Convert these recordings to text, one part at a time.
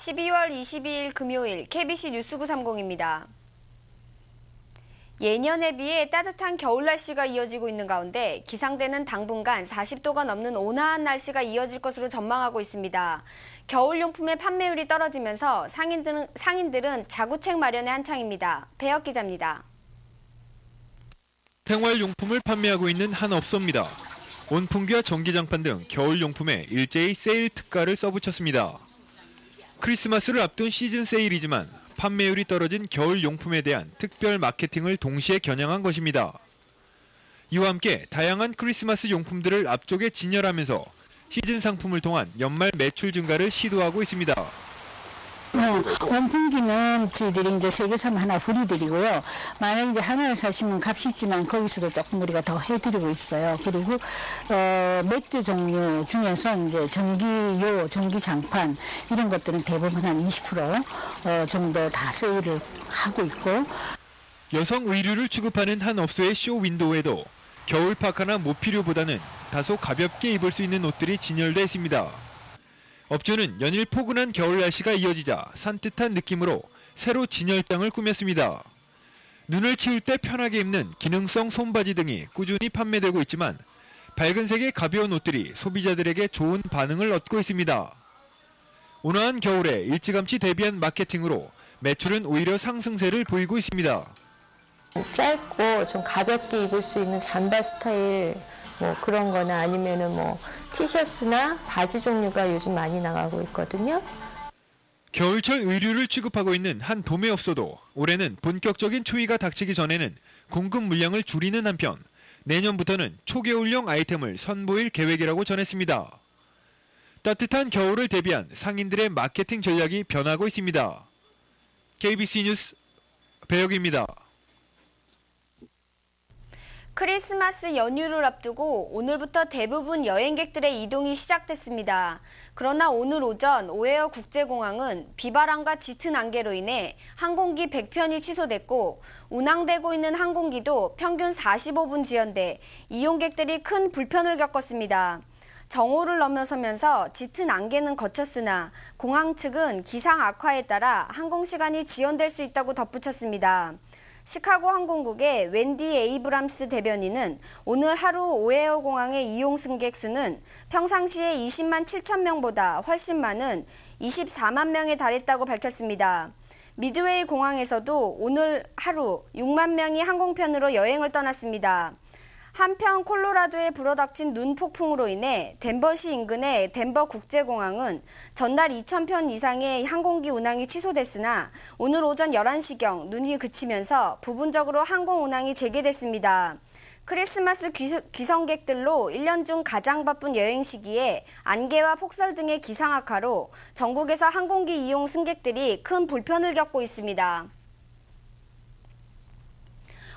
12월 22일 금요일 KBC 뉴스 930입니다. 예년에 비해 따뜻한 겨울 날씨가 이어지고 있는 가운데 기상대는 당분간 40도가 넘는 온화한 날씨가 이어질 것으로 전망하고 있습니다. 겨울용품의 판매율이 떨어지면서 상인들은 자구책 마련에 한창입니다. 배혁 기자입니다. 생활용품을 판매하고 있는 한 업소입니다. 온풍기와 전기장판 등 겨울용품에 일제히 세일 특가를 써붙였습니다. 크리스마스를 앞둔 시즌 세일이지만 판매율이 떨어진 겨울용품에 대한 특별 마케팅을 동시에 겨냥한 것입니다. 이와 함께 다양한 크리스마스 용품들을 앞쪽에 진열하면서 시즌 상품을 통한 연말 매출 증가를 시도하고 있습니다. 원풍기는 저희들이 이제 3개 사면 하나 불이드리고요. 만약 이제 하나를 사시면 값이 있지만 거기서도 조금 우리가 더 해드리고 있어요. 그리고 매트 종류 중에서 이제 전기요, 전기장판 이런 것들은 대부분 한 20% 정도 다 세일을 하고 있고. 여성 의류를 취급하는 한 업소의 쇼 윈도우에도 겨울 파카나 모피류보다는 다소 가볍게 입을 수 있는 옷들이 진열돼 있습니다. 업주는 연일 포근한 겨울 날씨가 이어지자 산뜻한 느낌으로 새로 진열장을 꾸몄습니다. 눈을 치울 때 편하게 입는 기능성 손바지 등이 꾸준히 판매되고 있지만 밝은 색의 가벼운 옷들이 소비자들에게 좋은 반응을 얻고 있습니다. 온화한 겨울에 일찌감치 대비한 마케팅으로 매출은 오히려 상승세를 보이고 있습니다. 짧고 좀 가볍게 입을 수 있는 잠바 스타일 그런 거나 아니면은 티셔츠나 바지 종류가 요즘 많이 나가고 있거든요. 겨울철 의류를 취급하고 있는 한 도매업소도 올해는 본격적인 추위가 닥치기 전에는 공급 물량을 줄이는 한편 내년부터는 초겨울용 아이템을 선보일 계획이라고 전했습니다. 따뜻한 겨울을 대비한 상인들의 마케팅 전략이 변하고 있습니다. KBC 뉴스 배혁입니다. 크리스마스 연휴를 앞두고 오늘부터 대부분 여행객들의 이동이 시작됐습니다. 그러나 오늘 오전 오헤어 국제공항은 비바람과 짙은 안개로 인해 항공기 100편이 취소됐고 운항되고 있는 항공기도 평균 45분 지연돼 이용객들이 큰 불편을 겪었습니다. 정오를 넘어서면서 짙은 안개는 거쳤으나 공항 측은 기상 악화에 따라 항공시간이 지연될 수 있다고 덧붙였습니다. 시카고 항공국의 웬디 에이브람스 대변인은 오늘 하루 오헤어 공항의 이용 승객 수는 평상시에 20만 7천 명보다 훨씬 많은 24만 명에 달했다고 밝혔습니다. 미드웨이 공항에서도 오늘 하루 6만 명이 항공편으로 여행을 떠났습니다. 한편 콜로라도에 불어닥친 눈 폭풍으로 인해 덴버시 인근의 덴버 국제공항은 전날 2,000편 이상의 항공기 운항이 취소됐으나 오늘 오전 11시경 눈이 그치면서 부분적으로 항공 운항이 재개됐습니다. 크리스마스 귀성객들로 1년 중 가장 바쁜 여행 시기에 안개와 폭설 등의 기상 악화로 전국에서 항공기 이용 승객들이 큰 불편을 겪고 있습니다.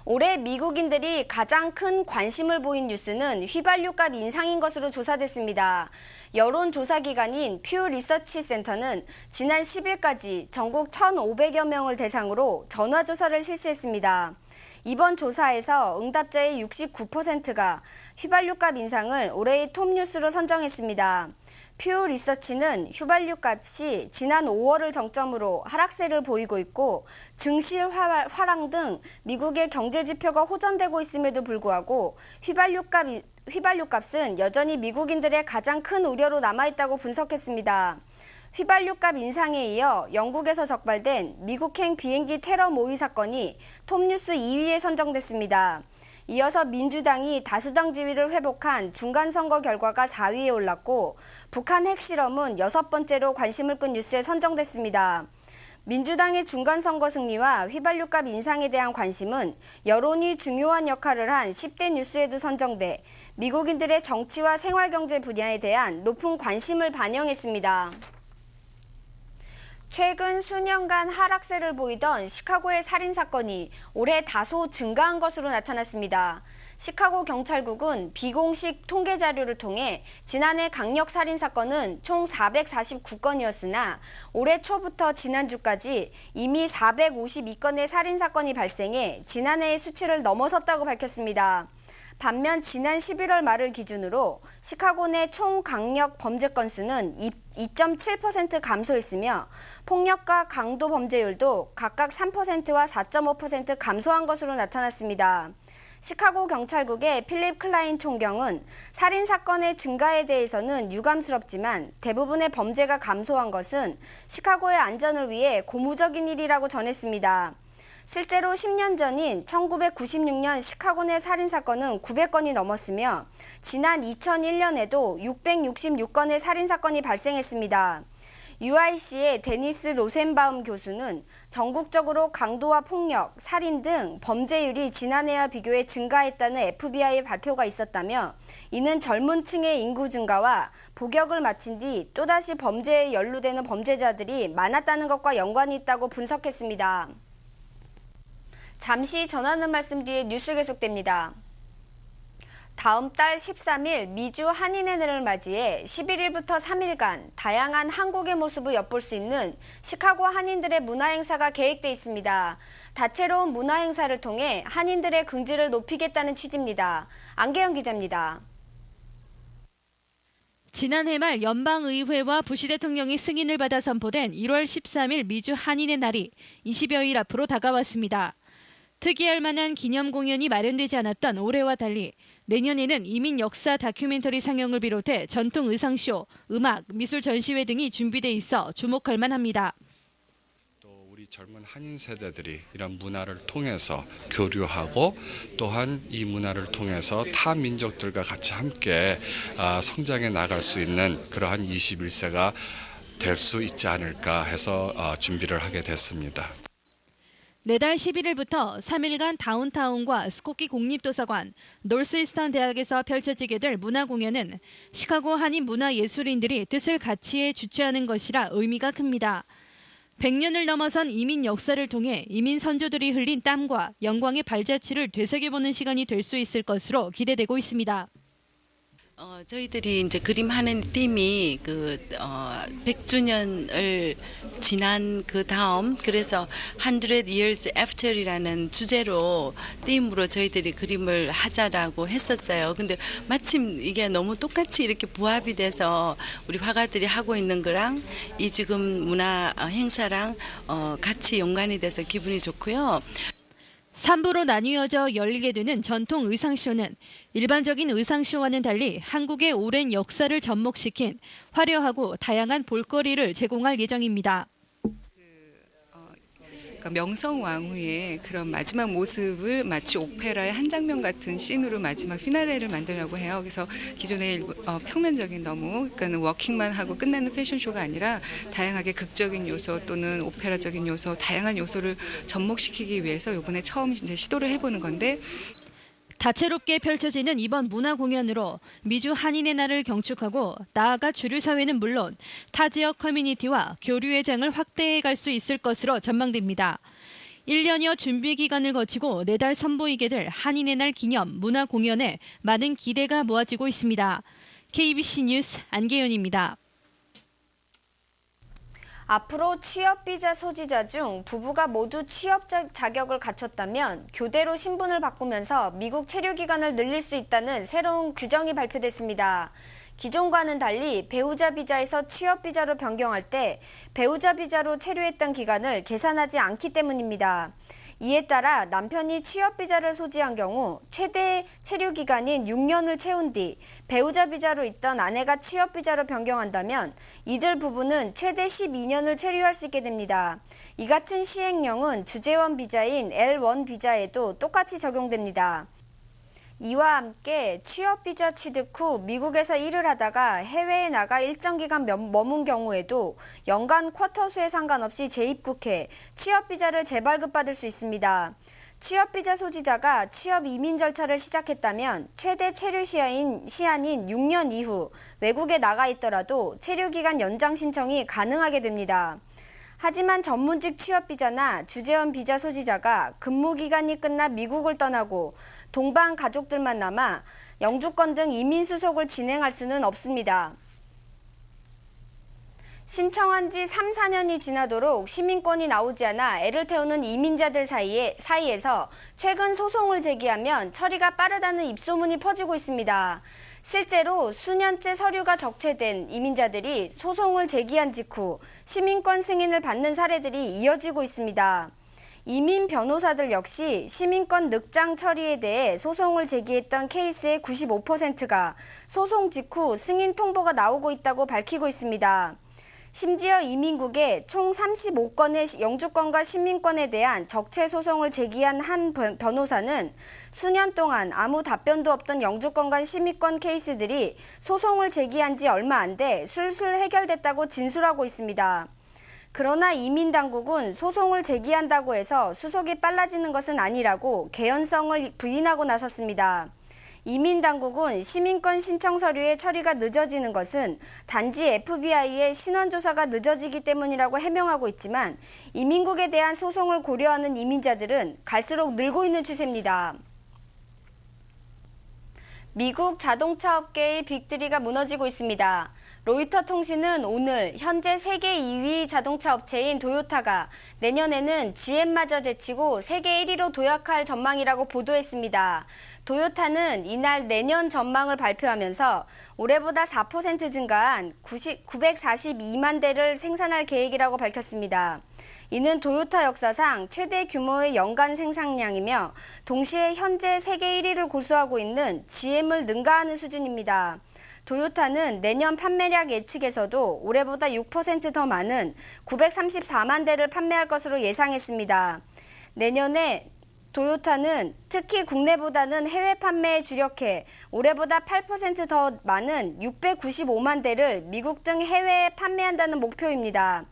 올해 미국인들이 가장 큰 관심을 보인 뉴스는 휘발유값 인상인 것으로 조사됐습니다. 여론조사기관인 퓨 리서치 센터는 지난 10일까지 전국 1,500여 명을 대상으로 전화조사를 실시했습니다. 이번 조사에서 응답자의 69%가 휘발유값 인상을 올해의 톱뉴스로 선정했습니다. 퓨 리서치는 휘발유 값이 지난 5월을 정점으로 하락세를 보이고 있고 증시 화랑 등 미국의 경제 지표가 호전되고 있음에도 불구하고 휘발유 값은 여전히 미국인들의 가장 큰 우려로 남아있다고 분석했습니다. 휘발유값 인상에 이어 영국에서 적발된 미국행 비행기 테러 모의 사건이 톱뉴스 2위에 선정됐습니다. 이어서 민주당이 다수당 지위를 회복한 중간선거 결과가 4위에 올랐고 북한 핵실험은 6번째로 관심을 끈 뉴스에 선정됐습니다. 민주당의 중간선거 승리와 휘발유값 인상에 대한 관심은 여론이 중요한 역할을 한 10대 뉴스에도 선정돼 미국인들의 정치와 생활경제 분야에 대한 높은 관심을 반영했습니다. 최근 수년간 하락세를 보이던 시카고의 살인사건이 올해 다소 증가한 것으로 나타났습니다. 시카고 경찰국은 비공식 통계 자료를 통해 지난해 강력 살인사건은 총 449건이었으나 올해 초부터 지난주까지 이미 452건의 살인사건이 발생해 지난해의 수치를 넘어섰다고 밝혔습니다. 반면 지난 11월 말을 기준으로 시카고 내 총 강력 범죄 건수는 2.7% 감소했으며 폭력과 강도 범죄율도 각각 3%와 4.5% 감소한 것으로 나타났습니다. 시카고 경찰국의 필립 클라인 총경은 살인 사건의 증가에 대해서는 유감스럽지만 대부분의 범죄가 감소한 것은 시카고의 안전을 위해 고무적인 일이라고 전했습니다. 실제로 10년 전인 1996년 시카고 내 살인 사건은 900건이 넘었으며 지난 2001년에도 666건의 살인 사건이 발생했습니다. UIC의 데니스 로센바움 교수는 전국적으로 강도와 폭력, 살인 등 범죄율이 지난해와 비교해 증가했다는 FBI의 발표가 있었다며 이는 젊은 층의 인구 증가와 복역을 마친 뒤 또다시 범죄에 연루되는 범죄자들이 많았다는 것과 연관이 있다고 분석했습니다. 잠시 전하는 말씀 뒤에 뉴스 계속됩니다. 다음 달 13일 미주 한인의 날을 맞이해 11일부터 3일간 다양한 한국의 모습을 엿볼 수 있는 시카고 한인들의 문화행사가 계획돼 있습니다. 다채로운 문화행사를 통해 한인들의 긍지를 높이겠다는 취지입니다. 안계영 기자입니다. 지난해 말 연방의회와 부시 대통령이 승인을 받아 선포된 1월 13일 미주 한인의 날이 20여일 앞으로 다가왔습니다. 특이할 만한 기념 공연이 마련되지 않았던 올해와 달리 내년에는 이민 역사 다큐멘터리 상영을 비롯해 전통 의상쇼, 음악, 미술 전시회 등이 준비돼 있어 주목할 만합니다. 또 우리 젊은 한인 세대들이 이런 문화를 통해서 교류하고 또한 이 문화를 통해서 타 민족들과 같이 함께 성장해 나갈 수 있는 그러한 21세가 될 수 있지 않을까 해서 준비를 하게 됐습니다. 내달 11일부터 3일간 다운타운과 스코키 국립도서관, 노스이스턴 대학에서 펼쳐지게 될 문화공연은 시카고 한인 문화예술인들이 뜻을 같이해 주최하는 것이라 의미가 큽니다. 100년을 넘어선 이민 역사를 통해 이민 선조들이 흘린 땀과 영광의 발자취를 되새겨보는 시간이 될 수 있을 것으로 기대되고 있습니다. 저희들이 이제 그림하는 팀이 100주년을 지난 그 다음 그래서 100 years after이라는 주제로 팀으로 저희들이 그림을 하자라고 했었어요. 근데 마침 이게 너무 똑같이 이렇게 부합이 돼서 우리 화가들이 하고 있는 거랑 이 지금 문화 행사랑 같이 연관이 돼서 기분이 좋고요. 3부로 나뉘어져 열리게 되는 전통 의상쇼는 일반적인 의상쇼와는 달리 한국의 오랜 역사를 접목시킨 화려하고 다양한 볼거리를 제공할 예정입니다. 명성왕후의 그런 마지막 모습을 마치 오페라의 한 장면 같은 씬으로 마지막 피나레를 만들려고 해요. 그래서 기존의 평면적인 너무 그러니까 워킹만 하고 끝내는 패션쇼가 아니라 다양하게 극적인 요소 또는 오페라적인 요소, 다양한 요소를 접목시키기 위해서 이번에 처음 이제 시도를 해보는 건데. 다채롭게 펼쳐지는 이번 문화공연으로 미주 한인의 날을 경축하고 나아가 주류 사회는 물론 타 지역 커뮤니티와 교류의 장을 확대해 갈 수 있을 것으로 전망됩니다. 1년여 준비 기간을 거치고 내달 선보이게 될 한인의 날 기념 문화공연에 많은 기대가 모아지고 있습니다. KBC 뉴스 안계연입니다. 앞으로 취업비자 소지자 중 부부가 모두 취업 자격을 갖췄다면 교대로 신분을 바꾸면서 미국 체류 기간을 늘릴 수 있다는 새로운 규정이 발표됐습니다. 기존과는 달리 배우자 비자에서 취업 비자로 변경할 때 배우자 비자로 체류했던 기간을 계산하지 않기 때문입니다. 이에 따라 남편이 취업 비자를 소지한 경우 최대 체류 기간인 6년을 채운 뒤 배우자 비자로 있던 아내가 취업 비자로 변경한다면 이들 부부는 최대 12년을 체류할 수 있게 됩니다. 이 같은 시행령은 주재원 비자인 L1 비자에도 똑같이 적용됩니다. 이와 함께 취업비자 취득 후 미국에서 일을 하다가 해외에 나가 일정 기간 머문 경우에도 연간 쿼터 수에 상관없이 재입국해 취업비자를 재발급받을 수 있습니다. 취업비자 소지자가 취업 이민 절차를 시작했다면 최대 체류 시한인 6년 이후 외국에 나가 있더라도 체류 기간 연장 신청이 가능하게 됩니다. 하지만 전문직 취업비자나 주재원 비자 소지자가 근무기간이 끝나 미국을 떠나고 동반 가족들만 남아 영주권 등 이민 수속을 진행할 수는 없습니다. 신청한 지 3, 4년이 지나도록 시민권이 나오지 않아 애를 태우는 이민자들 사이에서 최근 소송을 제기하면 처리가 빠르다는 입소문이 퍼지고 있습니다. 실제로 수년째 서류가 적체된 이민자들이 소송을 제기한 직후 시민권 승인을 받는 사례들이 이어지고 있습니다. 이민 변호사들 역시 시민권 늑장 처리에 대해 소송을 제기했던 케이스의 95%가 소송 직후 승인 통보가 나오고 있다고 밝히고 있습니다. 심지어 이민국에 총 35건의 영주권과 시민권에 대한 적체 소송을 제기한 한 변호사는 수년 동안 아무 답변도 없던 영주권과 시민권 케이스들이 소송을 제기한 지 얼마 안 돼 술술 해결됐다고 진술하고 있습니다. 그러나 이민당국은 소송을 제기한다고 해서 수속이 빨라지는 것은 아니라고 개연성을 부인하고 나섰습니다. 이민당국은 시민권 신청 서류의 처리가 늦어지는 것은 단지 FBI의 신원조사가 늦어지기 때문이라고 해명하고 있지만 이민국에 대한 소송을 고려하는 이민자들은 갈수록 늘고 있는 추세입니다. 미국 자동차 업계의 빅3가 무너지고 있습니다. 로이터 통신은 오늘 현재 세계 2위 자동차 업체인 도요타가 내년에는 GM마저 제치고 세계 1위로 도약할 전망이라고 보도했습니다. 도요타는 이날 내년 전망을 발표하면서 올해보다 4% 증가한 942만 대를 생산할 계획이라고 밝혔습니다. 이는 도요타 역사상 최대 규모의 연간 생산량이며 동시에 현재 세계 1위를 고수하고 있는 GM을 능가하는 수준입니다. 도요타는 내년 판매량 예측에서도 올해보다 6% 더 많은 934만 대를 판매할 것으로 예상했습니다. 내년에 도요타는 특히 국내보다는 해외 판매에 주력해 올해보다 8% 더 많은 695만 대를 미국 등 해외에 판매한다는 목표입니다.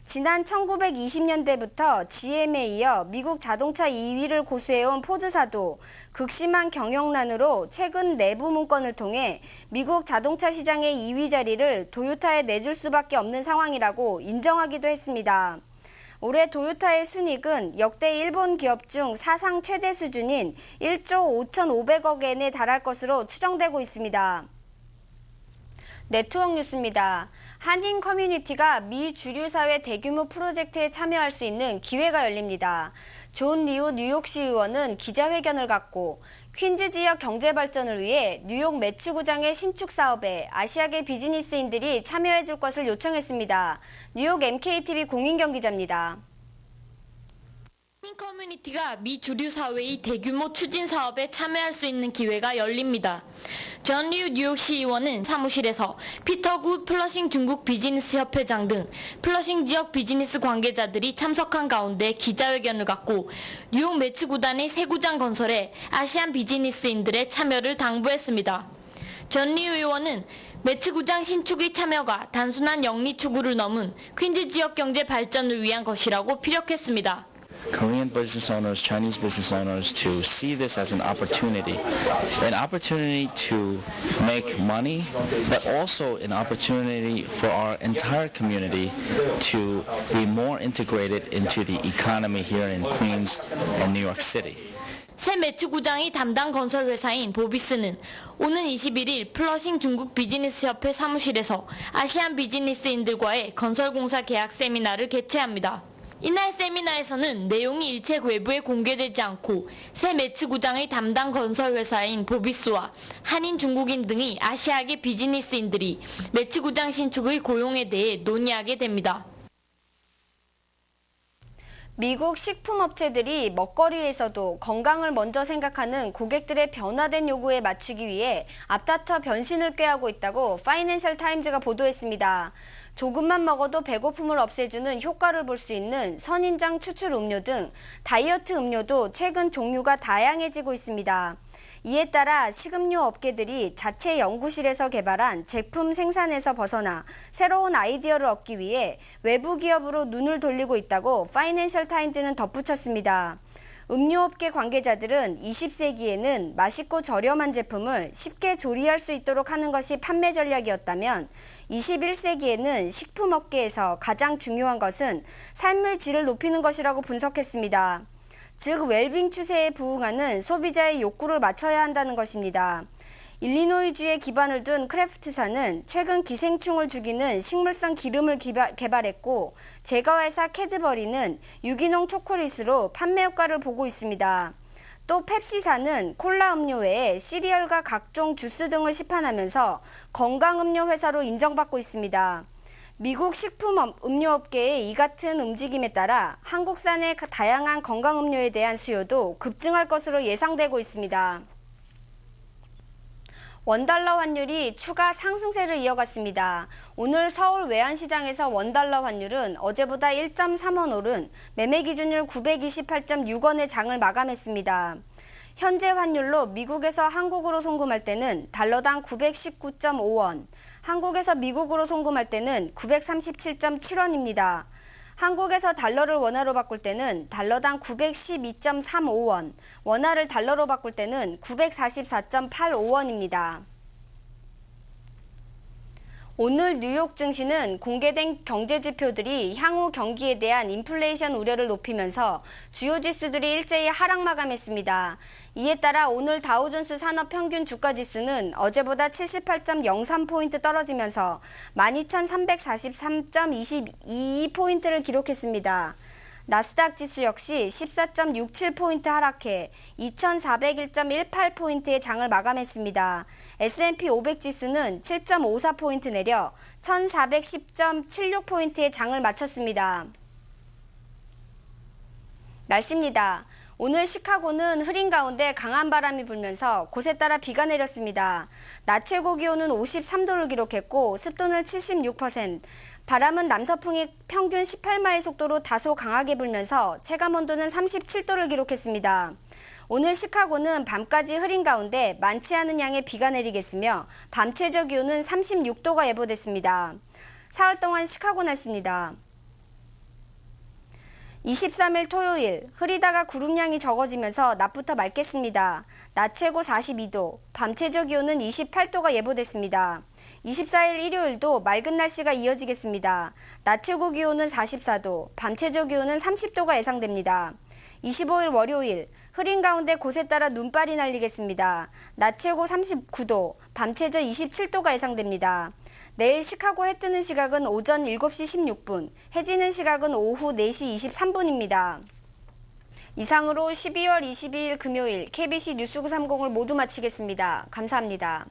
지난 1920년대부터 GM에 이어 미국 자동차 2위를 고수해온 포드사도 극심한 경영난으로 최근 내부 문건을 통해 미국 자동차 시장의 2위 자리를 도요타에 내줄 수밖에 없는 상황이라고 인정하기도 했습니다. 올해 도요타의 순이익은 역대 일본 기업 중 사상 최대 수준인 1조 5,500억 엔에 달할 것으로 추정되고 있습니다. 네트워크 뉴스입니다. 한인 커뮤니티가 미 주류사회 대규모 프로젝트에 참여할 수 있는 기회가 열립니다. 존 리우 뉴욕시 의원은 기자회견을 갖고 퀸즈 지역 경제 발전을 위해 뉴욕 매치구장의 신축 사업에 아시아계 비즈니스인들이 참여해 줄 것을 요청했습니다. 뉴욕 MKTV 공인경 기자입니다. 한인 커뮤니티가 미 주류 사회의 대규모 추진 사업에 참여할 수 있는 기회가 열립니다. 존 리우 뉴욕시 의원은 사무실에서 피터 구 플러싱 중국 비즈니스 협회장 등 플러싱 지역 비즈니스 관계자들이 참석한 가운데 기자회견을 갖고 뉴욕 매치 구단의 새 구장 건설에 아시안 비즈니스인들의 참여를 당부했습니다. 존 리우 의원은 매치 구장 신축의 참여가 단순한 영리 추구를 넘은 퀸즈 지역 경제 발전을 위한 것이라고 피력했습니다. Korean business owners, Chinese business owners to see this as an opportunity to make money, but also an opportunity for our entire community to be more integrated into the economy here in Queens and New York City. 새 매치구장의 담당 건설 회사인 보비스는 오는 21일 플러싱 중국 비즈니스 협회 사무실에서 아시안 비즈니스인들과의 건설공사 계약 세미나를 개최합니다. 이날 세미나에서는 내용이 일체 외부에 공개되지 않고 새 매치구장의 담당 건설 회사인 보비스와 한인 중국인 등의 아시아계 비즈니스인들이 매치구장 신축의 고용에 대해 논의하게 됩니다. 미국 식품업체들이 먹거리에서도 건강을 먼저 생각하는 고객들의 변화된 요구에 맞추기 위해 앞다퉈 변신을 꾀하고 있다고 파이낸셜 타임즈가 보도했습니다. 조금만 먹어도 배고픔을 없애주는 효과를 볼 수 있는 선인장 추출 음료 등 다이어트 음료도 최근 종류가 다양해지고 있습니다. 이에 따라 식음료 업계들이 자체 연구실에서 개발한 제품 생산에서 벗어나 새로운 아이디어를 얻기 위해 외부 기업으로 눈을 돌리고 있다고 파이낸셜 타임즈는 덧붙였습니다. 음료업계 관계자들은 20세기에는 맛있고 저렴한 제품을 쉽게 조리할 수 있도록 하는 것이 판매 전략이었다면 21세기에는 식품업계에서 가장 중요한 것은 삶의 질을 높이는 것이라고 일리노이주에 기반을 둔 크래프트사는 최근 기생충을 죽이는 식물성 기름을 개발했고 제과회사 캐드버리는 유기농 초콜릿으로 판매 효과를 보고 있습니다. 또 펩시사는 콜라 음료 외에 시리얼과 각종 주스 등을 시판하면서 건강음료 회사로 인정받고 있습니다. 미국 식품 음료업계의 이 같은 움직임에 따라 한국산의 다양한 건강음료에 대한 수요도 급증할 것으로 예상되고 있습니다. 원달러 환율이 추가 상승세를 이어갔습니다. 오늘 서울 외환시장에서 원달러 환율은 어제보다 1.3원 오른 매매 기준율 928.6원의 장을 마감했습니다. 현재 환율로 미국에서 한국으로 송금할 때는 달러당 919.5원, 한국에서 미국으로 송금할 때는 937.7원입니다. 한국에서 달러를 원화로 바꿀 때는 달러당 912.35원, 원화를 달러로 바꿀 때는 944.85원입니다. 오늘 뉴욕 증시는 공개된 경제 지표들이 향후 경기에 대한 인플레이션 우려를 높이면서 주요 지수들이 일제히 하락 마감했습니다. 이에 따라 오늘 다우존스 산업 평균 주가 지수는 어제보다 78.03포인트 떨어지면서 12,343.22포인트를 기록했습니다. 나스닥 지수 역시 14.67포인트 하락해 2,401.18포인트의 장을 마감했습니다. S&P 500 지수는 7.54포인트 내려 1,410.76포인트의 장을 마쳤습니다. 날씨입니다. 오늘 시카고는 흐린 가운데 강한 바람이 불면서 곳에 따라 비가 내렸습니다. 낮 최고 기온은 53도를 기록했고 습도는 76%, 바람은 남서풍이 평균 18마일 속도로 다소 강하게 불면서 체감온도는 37도를 기록했습니다. 오늘 시카고는 밤까지 흐린 가운데 많지 않은 양의 비가 내리겠으며 밤 최저 기온은 36도가 예보됐습니다. 사흘 동안 시카고 날씨입니다. 23일 토요일, 흐리다가 구름량이 적어지면서 낮부터 맑겠습니다. 낮 최고 42도, 밤 최저 기온은 28도가 예보됐습니다. 24일 일요일도 맑은 날씨가 이어지겠습니다. 낮 최고 기온은 44도, 밤 최저 기온은 30도가 예상됩니다. 25일 월요일, 흐린 가운데 곳에 따라 눈발이 날리겠습니다. 낮 최고 39도, 밤 최저 27도가 예상됩니다. 내일 시카고 해 뜨는 시각은 오전 7시 16분, 해 지는 시각은 오후 4시 23분입니다. 이상으로 12월 22일 금요일 KBC 뉴스 930을 모두 마치겠습니다. 감사합니다.